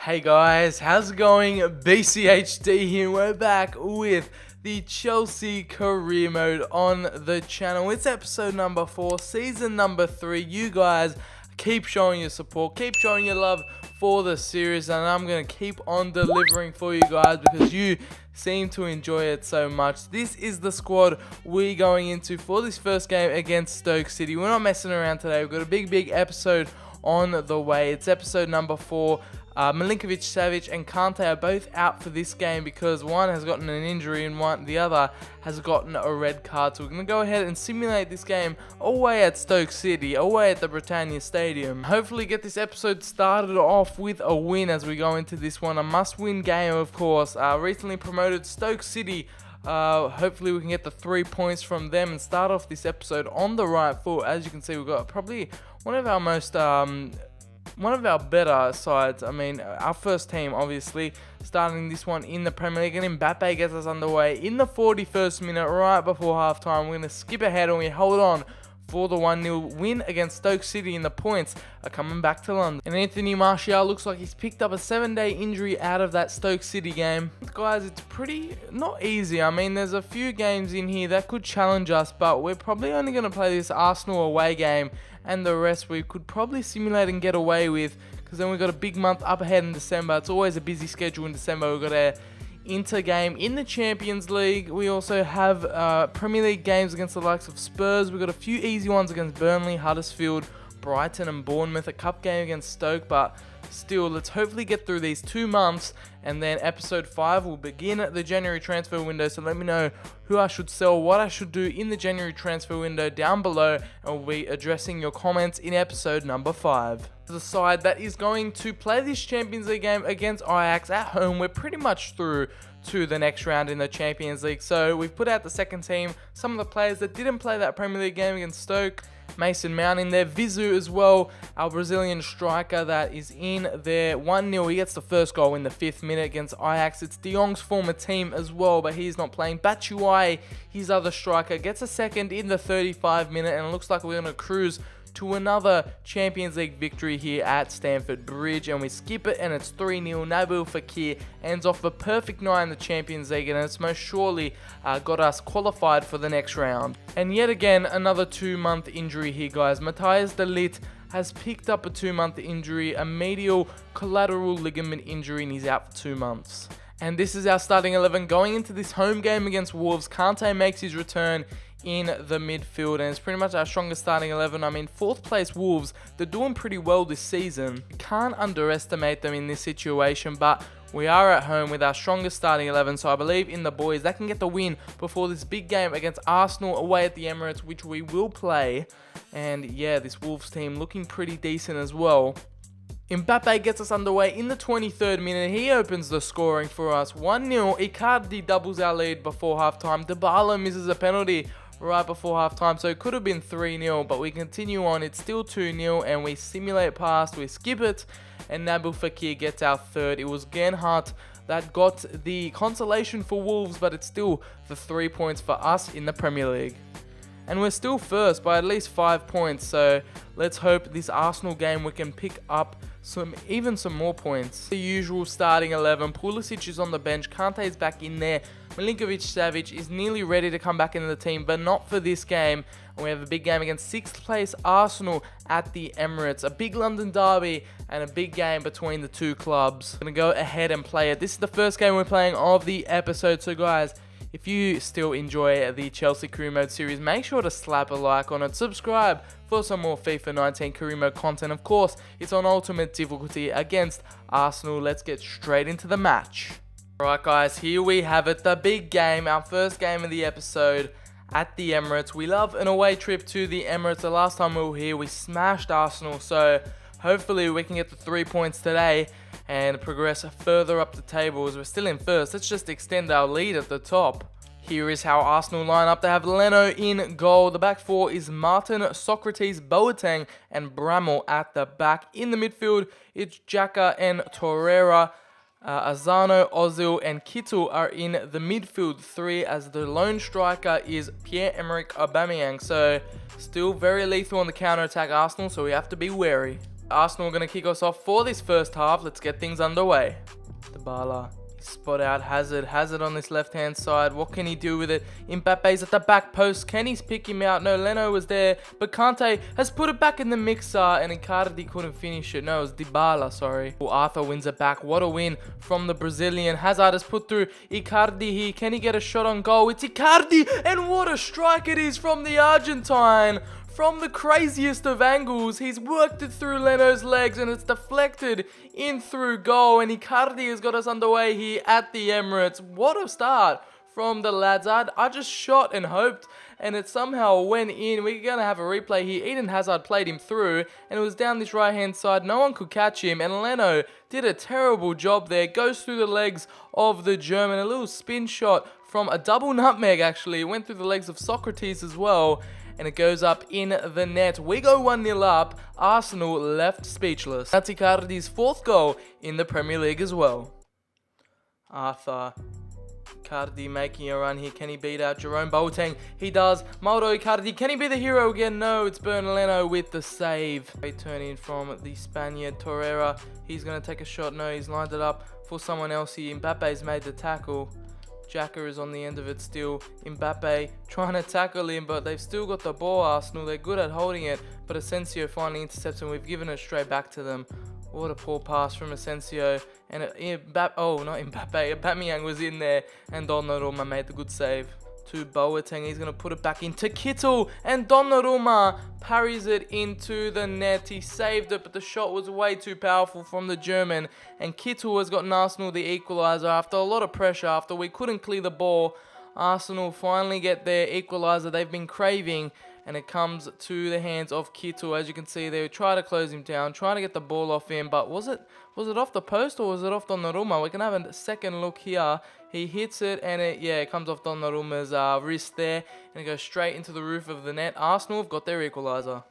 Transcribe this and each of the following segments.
Hey guys, how's it going? BCHD here. We're back with the Chelsea career mode on the channel. It's episode number 4, season number 3. You guys keep showing your support, keep showing your love for the series, and I'm going to keep on delivering for you guys because you seem to enjoy it so much. This is the squad we're going into for this first game against Stoke City. We're not messing around today. We've got a big episode on the way. It's episode number 4. Milinkovic, Savic and Kante are both out for this game because one has gotten an injury and the other has gotten a red card. So we're going to go ahead and simulate this game away at Stoke City, away at the Britannia Stadium. Hopefully get this episode started off with a win as we go into this one. A must-win game, of course. Recently promoted Stoke City. Hopefully we can get the 3 points from them and start off this episode on the right foot. As you can see, we've got probably one of our better sides. I mean, our first team, obviously, starting this one in the Premier League. And Mbappe gets us underway in the 41st minute, right before halftime. We're going to skip ahead and we hold on for the 1-0 win against Stoke City, and the points are coming back to London. And Anthony Martial looks like he's picked up a 7-day injury out of that Stoke City game. Guys, it's pretty not easy. I mean, there's a few games in here that could challenge us, but we're probably only going to play this Arsenal away game, and the rest we could probably simulate and get away with, because then we've got a big month up ahead in December. It's always a busy schedule in December. We've got a Inter game in the Champions League. We also have Premier League games against the likes of Spurs. We've got a few easy ones against Burnley, Huddersfield, Brighton and Bournemouth. A cup game against Stoke, but still, let's hopefully get through these 2 months, and then episode 5 will begin at the January transfer window. So let me know who I should sell, what I should do in the January transfer window down below, and we'll be addressing your comments in episode number 5. The side that is going to play this Champions League game against Ajax at home. We're pretty much through to the next round in the Champions League. So we've put out the second team. Some of the players that didn't play that Premier League game against Stoke. Mason Mount in there, Vizu as well, our Brazilian striker that is in there. 1-0, he gets the first goal in the 5th minute against Ajax. It's De Jong's former team as well, but he's not playing. Batshuayi, his other striker, gets a second in the 35th minute, and it looks like we're going to cruise to another Champions League victory here at Stamford Bridge, and we skip it and it's 3-0. Nabil Fekir ends off a perfect night in the Champions League, and it's most surely got us qualified for the next round. And yet again, another 2-month injury here, guys. Matthias de Ligt has picked up a 2-month injury, a medial collateral ligament injury, and he's out for 2 months. And this is our starting 11 going into this home game against Wolves. Kante makes his return in the midfield, and it's pretty much our strongest starting 11. I mean, 4th place Wolves, they're doing pretty well this season. You can't underestimate them in this situation, but we are at home with our strongest starting 11, so I believe in the boys that can get the win before this big game against Arsenal away at the Emirates, which we will play. And yeah, this Wolves team looking pretty decent as well. Mbappe gets us underway in the 23rd minute. He opens the scoring for us. 1-0. Icardi doubles our lead before halftime. Ballon misses a penalty right before halftime, so it could have been 3-0, but we continue on. It's still 2-0, and we simulate past, we skip it, and Nabil Fekir gets our third. It was Genhart that got the consolation for Wolves, but it's still the 3 points for us in the Premier League. And we're still first by at least 5 points, so let's hope this Arsenal game we can pick up even some more points. The usual starting 11. Pulisic is on the bench. Kante is back in there. Milinkovic Savic is nearly ready to come back into the team, but not for this game. And we have a big game against 6th place Arsenal at the Emirates. A big London derby and a big game between the two clubs. I'm going to go ahead and play it. This is the first game we're playing of the episode, so guys, if you still enjoy the Chelsea Career Mode series, make sure to slap a like on it. Subscribe for some more FIFA 19 Career Mode content. Of course, it's on ultimate difficulty against Arsenal. Let's get straight into the match. Alright guys, here we have it. The big game, our first game of the episode at the Emirates. We love an away trip to the Emirates. The last time we were here, we smashed Arsenal. So hopefully we can get the 3 points today and progress further up the table as we're still in first. Let's just extend our lead at the top. Here is how Arsenal line up. They have Leno in goal. The back four is Martin, Socrates, Boateng, and Bramall at the back. In the midfield, it's Xhaka and Torreira. Azano, Ozil, and Kittel are in the midfield three, as the lone striker is Pierre-Emerick Aubameyang. So still very lethal on the counter-attack Arsenal, so we have to be wary. Arsenal are going to kick us off for this first half. Let's get things underway. Dybala, spot out Hazard on this left hand side. What can he do with it? Mbappe's at the back post. Can he pick him out? No, Leno was there, but Kante has put it back in the mixer, and Icardi couldn't finish it. No, it was Dybala, sorry. Well, Arthur wins it back. What a win from the Brazilian. Hazard has put through Icardi here. Can he get a shot on goal? It's Icardi, and what a strike it is from the Argentine. From the craziest of angles, he's worked it through Leno's legs and it's deflected in through goal, and Icardi has got us underway here at the Emirates. What a start from the lads. I just shot and hoped, and it somehow went in. We're going to have a replay here. Eden Hazard played him through, and it was down this right-hand side. No one could catch him, and Leno did a terrible job there. Goes through the legs of the German. A little spin shot from a double nutmeg, actually. It went through the legs of Socrates as well, and it goes up in the net. We go 1-0 up. Arsenal left speechless. That's Icardi's 4th goal in the Premier League as well. Arthur. Icardi making a run here. Can he beat out Jerome Boateng? He does. Mauro Icardi. Can he be the hero again? No, it's Bern Leno with the save. They turn in from the Spaniard Torreira. He's going to take a shot. No, he's lined it up for someone else here. Mbappe's made the tackle. Xhaka is on the end of it still. Mbappe trying to tackle him, but they've still got the ball, Arsenal. They're good at holding it, but Asensio finally intercepts, and we've given it straight back to them. What a poor pass from Asensio. And Aubameyang was in there, and Donnarumma made the good save. To Boateng, he's going to put it back into Kittel, and Donnarumma parries it into the net. He saved it, but the shot was way too powerful from the German, and Kittel has gotten Arsenal the equaliser after a lot of pressure. After we couldn't clear the ball, Arsenal finally get their equaliser they've been craving, and it comes to the hands of Kittel. As you can see, they try to close him down, trying to get the ball off him, but was it off the post or was it off Donnarumma? We can have a second look here. He hits it, and it comes off Donnarumma's wrist there, and it goes straight into the roof of the net. Arsenal have got their equaliser.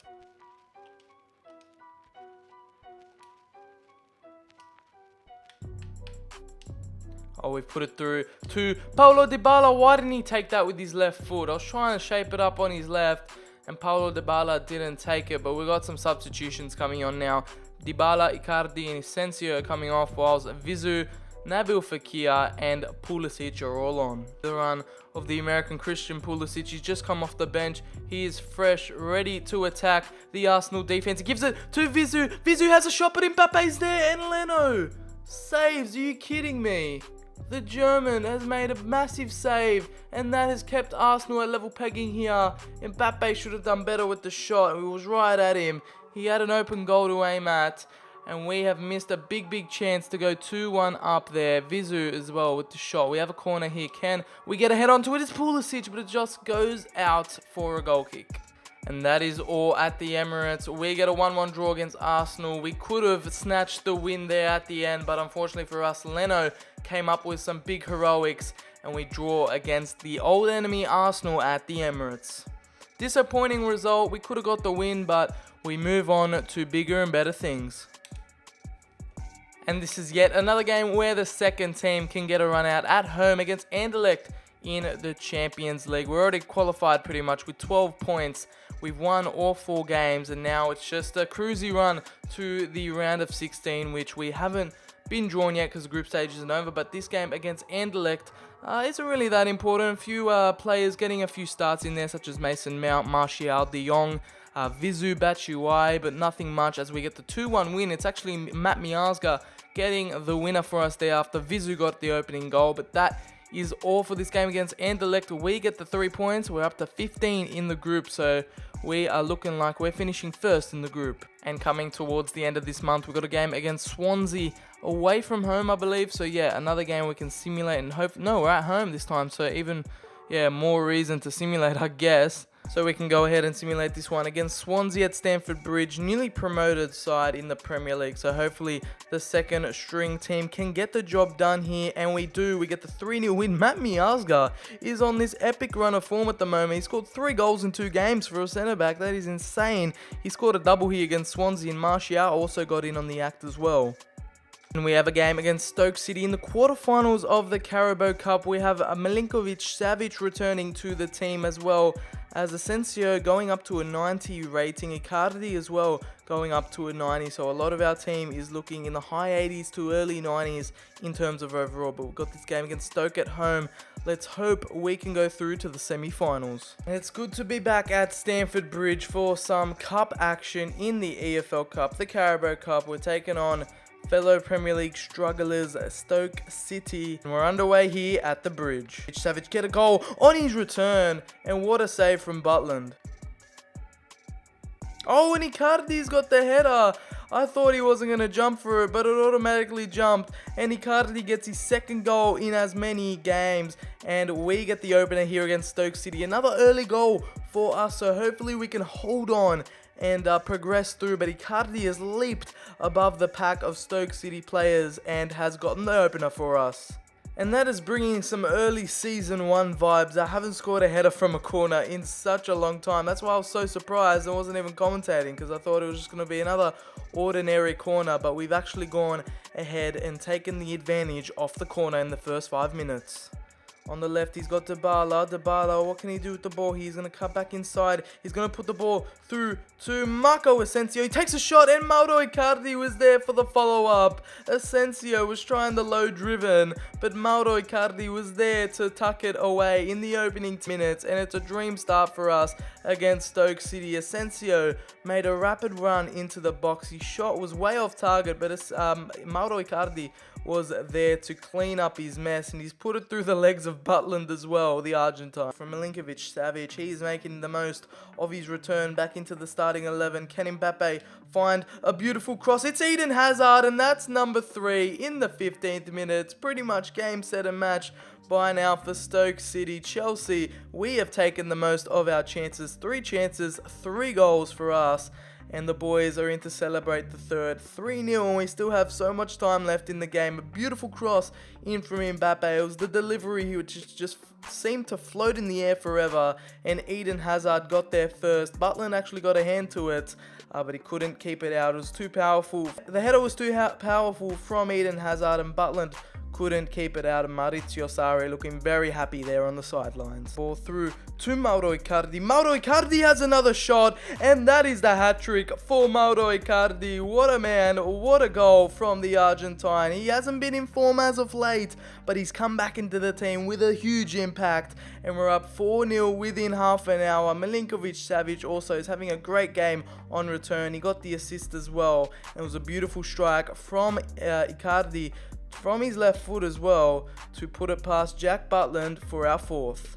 Oh, we've put it through to Paulo Dybala. Why didn't he take that with his left foot? I was trying to shape it up on his left, and Paulo Dybala didn't take it, but we've got some substitutions coming on now. Dybala, Icardi, and Asensio are coming off, whilst Vizu, Nabil Fekir, and Pulisic are all on. The run of the American Christian Pulisic. He's just come off the bench. He is fresh, ready to attack the Arsenal defense. He gives it to Vizu. Vizu has a shot, but Mbappe's there, and Leno saves. Are you kidding me? The German has made a massive save, and that has kept Arsenal at level pegging here. Mbappe should have done better with the shot. It was right at him. He had an open goal to aim at, and we have missed a big chance to go 2-1 up there. Vizu as well with the shot. We have a corner here. Can we get a head onto it? It's Pulisic, but it just goes out for a goal kick. And that is all at the Emirates. We get a 1-1 draw against Arsenal. We could have snatched the win there at the end, but unfortunately for us, Leno came up with some big heroics, and we draw against the old enemy Arsenal at the Emirates. Disappointing result. We could have got the win, but we move on to bigger and better things. And this is yet another game where the second team can get a run out at home against Anderlecht in the Champions League. We're already qualified pretty much with 12 points. We've won all 4 games, and now it's just a cruisy run to the round of 16, which we haven't been drawn yet because the group stage isn't over. But this game against Anderlecht isn't really that important. A few players getting a few starts in there, such as Mason Mount, Martial, De Jong, Vizu, Batshuayi, but nothing much as we get the 2-1 win. It's actually Matt Miazga getting the winner for us there after Vizu got the opening goal. But that is all for this game against Anderlecht. We get the 3 points. We're up to 15 in the group, so we are looking like we're finishing first in the group. And coming towards the end of this month, we've got a game against Swansea away from home, I believe. So yeah, another game we can simulate and hope. No, we're at home this time, so even more reason to simulate, I guess. So we can go ahead and simulate this one against Swansea at Stamford Bridge, newly promoted side in the Premier League. So hopefully the second string team can get the job done here, and we do. We get the 3-0 win. Matt Miazga is on this epic run of form at the moment. He scored 3 goals in 2 games for a centre-back. That is insane. He scored a double here against Swansea, and Martial also got in on the act as well. And we have a game against Stoke City in the quarterfinals of the Carabao Cup. We have Milinkovic-Savic returning to the team as well as Asensio going up to a 90 rating, Icardi as well going up to a 90, so a lot of our team is looking in the high 80s to early 90s in terms of overall. But we've got this game against Stoke at home. Let's hope we can go through to the semi-finals. And it's good to be back at Stamford Bridge for some cup action in the EFL Cup, the Carabao Cup. We're taking on fellow Premier League strugglers Stoke City, and we're underway here at the Bridge. Savage get a goal on his return, and what a save from Butland. Oh, and Icardi's got the header. I thought he wasn't going to jump for it, but it automatically jumped, and Icardi gets his second goal in as many games, and we get the opener here against Stoke City. Another early goal for us, so hopefully we can hold on and progress through. But Icardi has leaped above the pack of Stoke City players and has gotten the opener for us. And that is bringing some early season 1 vibes. I haven't scored a header from a corner in such a long time. That's why I was so surprised I wasn't even commentating, because I thought it was just going to be another ordinary corner. But we've actually gone ahead and taken the advantage off the corner in the first 5 minutes. On the left, he's got Dybala, what can he do with the ball? He's going to cut back inside. He's going to put the ball through to Marco Asensio. He takes a shot, and Mauro Icardi was there for the follow-up. Asensio was trying the low driven, but Mauro Icardi was there to tuck it away in the opening minutes, and it's a dream start for us against Stoke City. Asensio made a rapid run into the box. His shot was way off target, but Mauro Icardi was there to clean up his mess, and he's put it through the legs of Butland as well, the Argentine. From Milinkovic-Savic, he's making the most of his return back into the starting 11. Can Mbappe find a beautiful cross? It's Eden Hazard, and that's number 3 in the 15th minute. It's pretty much game, set, and match by now for Stoke City. Chelsea, we have taken the most of our chances. 3 chances, 3 goals for us. And the boys are in to celebrate the third. 3-0, and we still have so much time left in the game. A beautiful cross in from Mbappe. It was the delivery which just seemed to float in the air forever, and Eden Hazard got there first. Butland actually got a hand to it, but he couldn't keep it out. It was too powerful. The header was too powerful from Eden Hazard, and Butland couldn't keep it out, and Maurizio Sarri looking very happy there on the sidelines. Ball through to Mauro Icardi. Mauro Icardi has another shot, and that is the hat-trick for Mauro Icardi. What a man, what a goal from the Argentine. He hasn't been in form as of late, but he's come back into the team with a huge impact, and we're up 4-0 within half an hour. Milinkovic-Savic also is having a great game on return. He got the assist as well, and it was a beautiful strike from Icardi from his left foot as well to put it past Jack Butland for our 4th.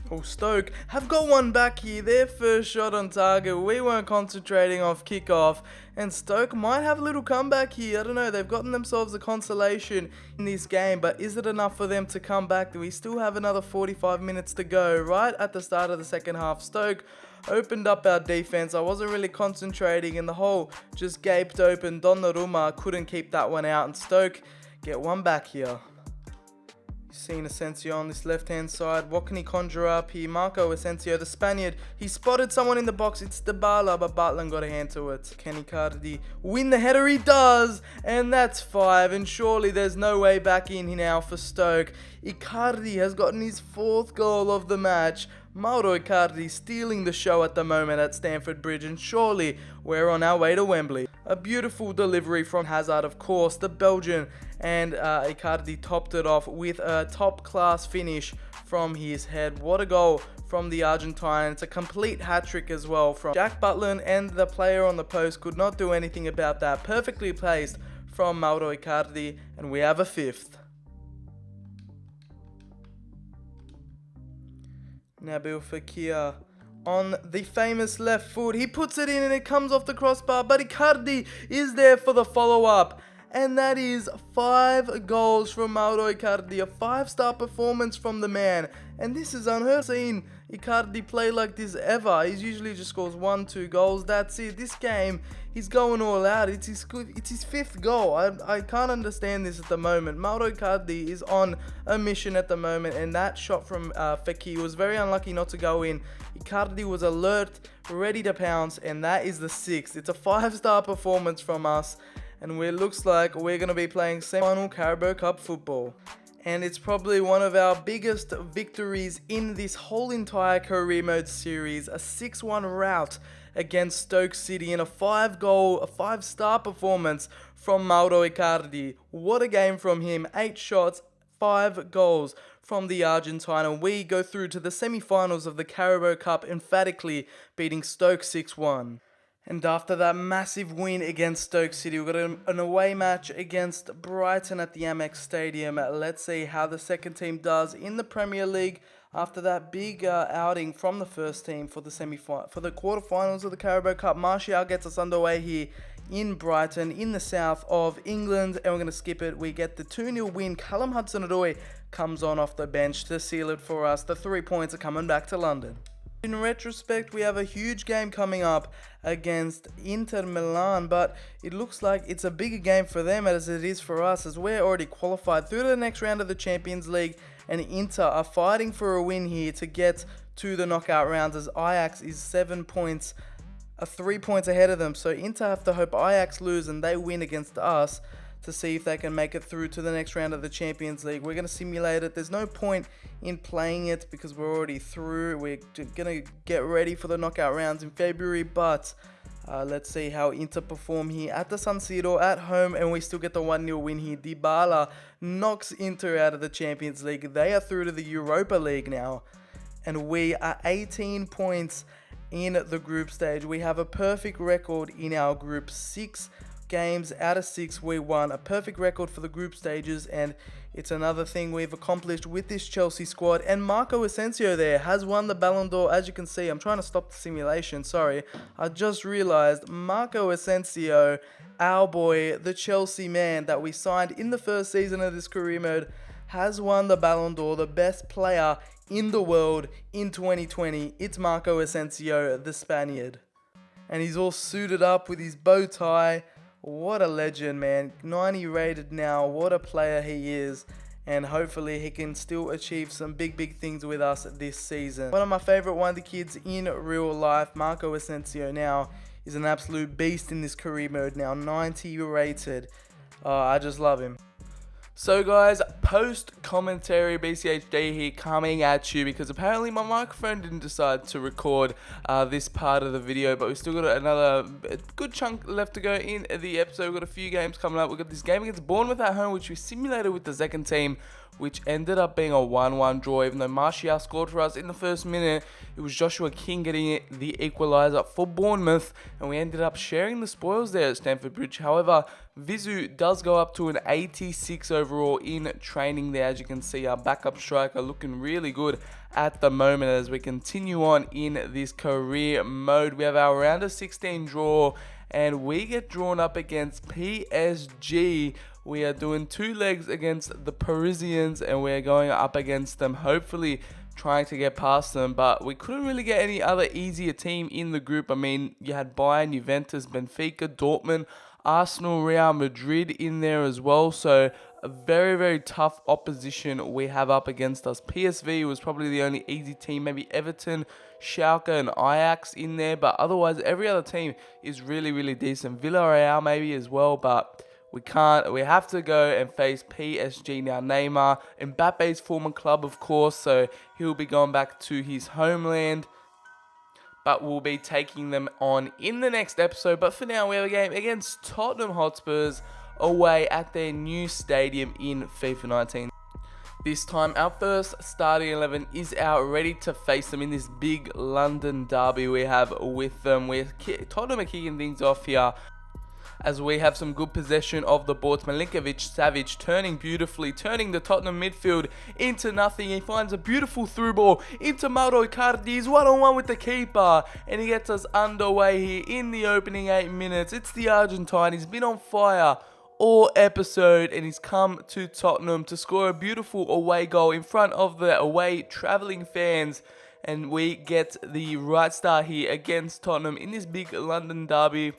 Oh, Stoke have got one back here. Their first shot on target. We weren't concentrating off kickoff, and Stoke might have a little comeback here. I don't know. They've gotten themselves a consolation in this game, but is it enough for them to come back? Do we still have another 45 minutes to go? Right at the start of the second half, Stoke opened up our defense. I wasn't really concentrating, and the hole just gaped open. Donnarumma couldn't keep that one out, and Stoke get one back here. Seen Asensio on this left-hand side. What can he conjure up here? Marco Asensio, the Spaniard. He spotted someone in the box. It's Dybala, but Butland got a hand to it. Can Icardi win the header? He does, and that's 5. And surely there's no way back in now for Stoke. Icardi has gotten his 4th goal of the match. Mauro Icardi stealing the show at the moment at Stamford Bridge, and surely we're on our way to Wembley. A beautiful delivery from Hazard, of course, the Belgian, and Icardi topped it off with a top-class finish from his head. What a goal from the Argentine. It's a complete hat-trick as well from Jack Butland, and the player on the post could not do anything about that. Perfectly placed from Mauro Icardi, and we have a 5th. Nabil Fekir on the famous left foot. He puts it in and it comes off the crossbar, but Icardi is there for the follow-up. And that is 5 goals from Mauro Icardi. A 5-star performance from the man. And this is unheard of. Seen Icardi play like this ever. He usually just scores 1-2 goals. That's it. This game, he's going all out. It's his 5th goal. I can't understand this at the moment. Mauro Icardi is on a mission at the moment. And that shot from Fekir was very unlucky not to go in. Icardi was alert, ready to pounce. And that is the 6th. It's a 5-star performance from us. And it looks like we're going to be playing semi-final Carabao Cup football. And it's probably one of our biggest victories in this whole entire career mode series. A 6-1 rout against Stoke City in a 5-star performance from Mauro Icardi. What a game from him. 8 shots, 5 goals from the Argentine. And we go through to the semi-finals of the Carabao Cup, emphatically beating Stoke 6-1. And after that massive win against Stoke City, we've got an away match against Brighton at the Ajax Stadium. Let's see how the second team does in the Premier League after that big outing from the first team for the quarterfinals of the Carabao Cup. Martial gets us underway here in Brighton, in the south of England, and we're going to skip it. We get the 2-0 win. Callum Hudson-Odoi comes on off the bench to seal it for us. The 3 points are coming back to London. In retrospect, we have a huge game coming up against Inter Milan, but it looks like it's a bigger game for them as it is for us, as we're already qualified through to the next round of the Champions League, and Inter are fighting for a win here to get to the knockout rounds, as Ajax is 7 points, 3 points ahead of them. So Inter have to hope Ajax lose and they win against us to see if they can make it through to the next round of the Champions League. We're going to simulate it. There's no point in playing it because we're already through. We're going to get ready for the knockout rounds in February, but let's see how Inter perform here at the San Siro at home, and we still get the 1-0 win here. Dybala knocks Inter out of the Champions League. They are through to the Europa League now, and we are 18 points in the group stage. We have a perfect record in our group. 6 games out of 6 we won, a perfect record for the group stages, and it's another thing we've accomplished with this Chelsea squad. And Marco Asensio there has won the Ballon d'Or. As you can see, I'm trying to stop the simulation, sorry, I just realized Marco Asensio, our boy, the Chelsea man that we signed in the first season of this career mode, has won the Ballon d'Or, the best player in the world in 2020. It's Marco Asensio, the Spaniard, and he's all suited up with his bow tie. What a legend, man. 90 rated now. What a player he is. And hopefully he can still achieve some big things with us this season. One of my favorite wonder kids in real life, Marco Asensio, now is an absolute beast in this career mode now. 90 rated. I just love him. So guys, post commentary BCHD here coming at you, because apparently my microphone didn't decide to record this part of the video, but we still got another good chunk left to go in the episode. We've got a few games coming up. We've got this game against Bournemouth at home, which we simulated with the second team, which ended up being a 1-1 draw. Even though Martial scored for us in the first minute, it was Joshua King getting the equaliser for Bournemouth, and we ended up sharing the spoils there at Stamford Bridge. However, Vizu does go up to an 86 overall in training there. As you can see, our backup striker looking really good at the moment as we continue on in this career mode. We have our round of 16 draw, and we get drawn up against PSG. We are doing 2 legs against the Parisians, and we're going up against them, hopefully trying to get past them, but we couldn't really get any other easier team in the group. I mean, you had Bayern, Juventus, Benfica, Dortmund, Arsenal, Real Madrid in there as well, so a very tough opposition we have up against us. PSV was probably the only easy team, maybe Everton, Schalke and Ajax in there, but otherwise every other team is really decent. Villarreal maybe as well, but we have to go and face PSG now. Neymar, Mbappe's former club, of course, so he'll be going back to his homeland, but we'll be taking them on in the next episode. But for now, we have a game against Tottenham Hotspurs away at their new stadium in FIFA 19. This time, our first starting 11 is out, ready to face them in this big London derby we have with them. Tottenham are kicking things off here, as we have some good possession of the ball. It's Milinkovic-Savic turning beautifully, turning the Tottenham midfield into nothing. He finds a beautiful through ball into Mauro Icardi. He's 1-on-1 with the keeper, and he gets us underway here in the opening 8 minutes. It's the Argentine. He's been on fire all episode, and he's come to Tottenham to score a beautiful away goal in front of the away travelling fans. And we get the right start here against Tottenham in this big London derby.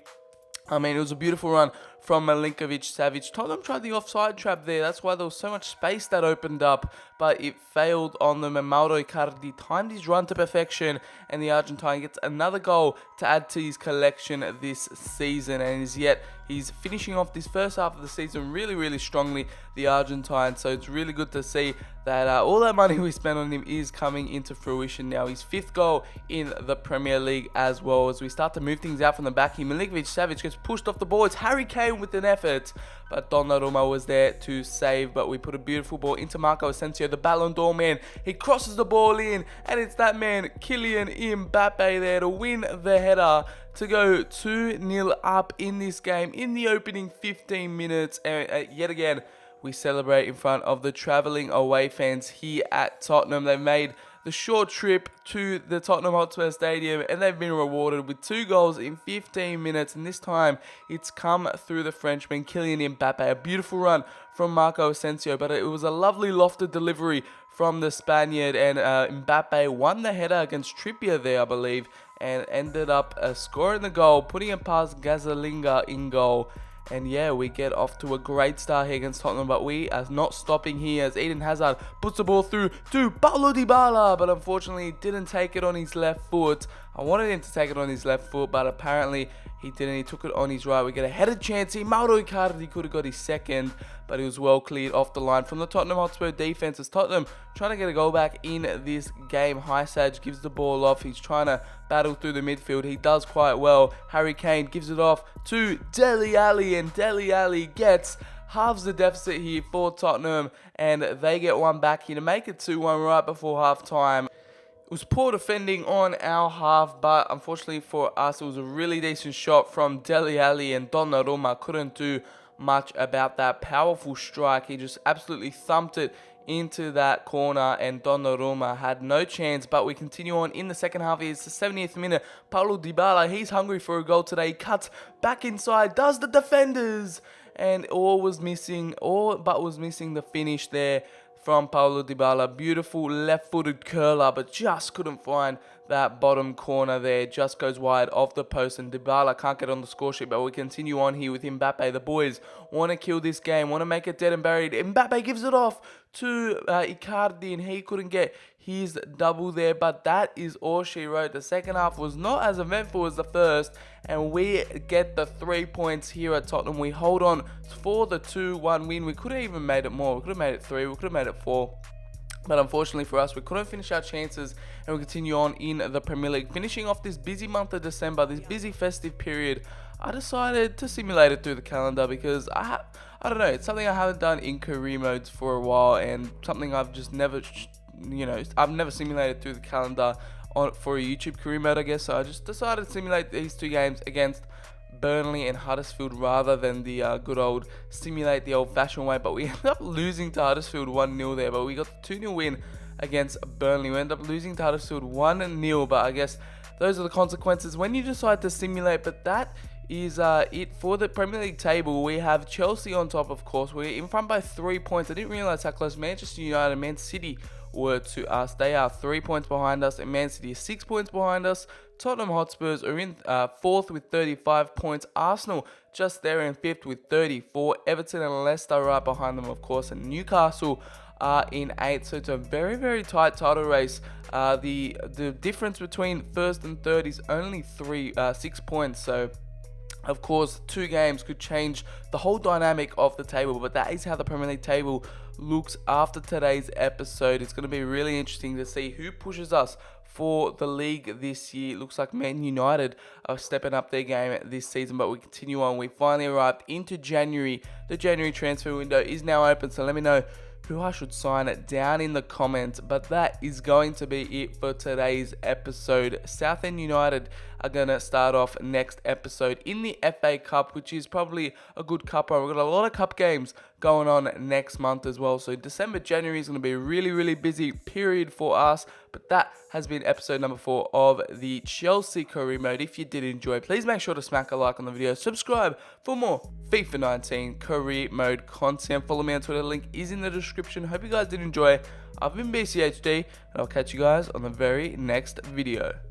I mean, it was a beautiful run from Milinkovic-Savic. Tottenham tried the offside trap there. That's why there was so much space that opened up, but it failed on them. And Mauro Icardi timed his run to perfection, and the Argentine gets another goal to add to his collection this season. And as yet, he's finishing off this first half of the season really strongly, the Argentine. So it's really good to see that all that money we spent on him is coming into fruition now. His 5th goal in the Premier League as well. As we start to move things out from the back here, Milinkovic-Savic gets pushed off the ball. It's Harry Kane with an effort, but Donnarumma was there to save. But we put a beautiful ball into Marco Asensio, the Ballon d'Or man. He crosses the ball in, and it's that man, Kylian Mbappe, there to win the header to go 2-0 up in this game in the opening 15 minutes. And yet again, we celebrate in front of the travelling away fans here at Tottenham. They've made the short trip to the Tottenham Hotspur Stadium, and they've been rewarded with 2 goals in 15 minutes. And this time, it's come through the Frenchman, Kylian Mbappe. A beautiful run from Marco Asensio, but it was a lovely lofted delivery from the Spaniard. And Mbappe won the header against Trippier there, I believe, and ended up scoring the goal, putting it past Gazzaniga in goal. And yeah, we get off to a great start here against Tottenham, but we are not stopping here as Eden Hazard puts the ball through to Paulo Dybala, but unfortunately he didn't take it on his left foot. I wanted him to take it on his left foot, but apparently he didn't. He took it on his right. We get a headed chance here. Mauro Icardi could have got his second, but he was well cleared off the line from the Tottenham Hotspur defense. As Tottenham trying to get a goal back in this game. Highsage gives the ball off. He's trying to battle through the midfield. He does quite well. Harry Kane gives it off to Dele Alli, and Dele Alli gets halves the deficit here for Tottenham, and they get one back here to make it 2-1 right before half time. It was poor defending on our half, but unfortunately for us, it was a really decent shot from Dele Alli, and Donnarumma couldn't do much about that powerful strike. He just absolutely thumped it into that corner, and Donnarumma had no chance. But we continue on in the second half. It's the 70th minute. Paulo Dybala, he's hungry for a goal today. He cuts back inside, does the defenders, and all but was missing the finish there from Paulo Dybala. Beautiful left-footed curler, but just couldn't find that bottom corner there. Just goes wide of the post, and Dybala can't get on the score sheet. But we continue on here with Mbappe. The boys want to kill this game, want to make it dead and buried. Mbappe gives it off to Icardi, and he couldn't get his double there. But that is all she wrote. The second half was not as eventful as the first, and we get the 3 points here at Tottenham. We hold on for the 2-1 win. We could have even made it more. We could have made it 3. We could have made it 4. But unfortunately for us, we couldn't finish our chances, and we continue on in the Premier League. Finishing off this busy month of December, this busy festive period, I decided to simulate it through the calendar because I don't know, it's something I haven't done in career modes for a while, and something I've just never, I've never simulated through the calendar for a YouTube career mode, I guess. So I just decided to simulate these 2 games against Burnley and Huddersfield rather than the good old simulate the old-fashioned way. But we ended up losing to Huddersfield 1-0 there, but we got the 2-0 win against Burnley. We ended up losing to Huddersfield 1-0, but I guess those are the consequences when you decide to simulate. But that is it for the Premier League table. We have Chelsea on top, of course. We're in front by 3 points. I didn't realise how close Manchester United and Man City were to us. They are 3 points behind us, and Man City is 6 points behind us. Tottenham Hotspurs are in 4th with 35 points. Arsenal just there in 5th with 34. Everton and Leicester right behind them, of course, and Newcastle are in 8th. So it's a very tight title race. The difference between 1st and 3rd is only 6 points. So of course, 2 games could change the whole dynamic of the table, but that is how the Premier League table looks after today's episode. It's going to be really interesting to see who pushes us for the league this year. It looks like Man United are stepping up their game this season, but we continue on. We finally arrived into January. The January transfer window is now open, so let me know who I should sign it down in the comments. But that is going to be it for today's episode. Southend United are going to start off next episode in the FA Cup, which is probably a good cup run. We've got a lot of cup games going on next month as well. So December, January is going to be a really busy period for us. But that has been episode number 4 of the Chelsea career mode. If you did enjoy, please make sure to smack a like on the video. Subscribe for more FIFA 19 career mode content. Follow me on Twitter. Link is in the description. Hope you guys did enjoy. I've been BCHD, and I'll catch you guys on the very next video.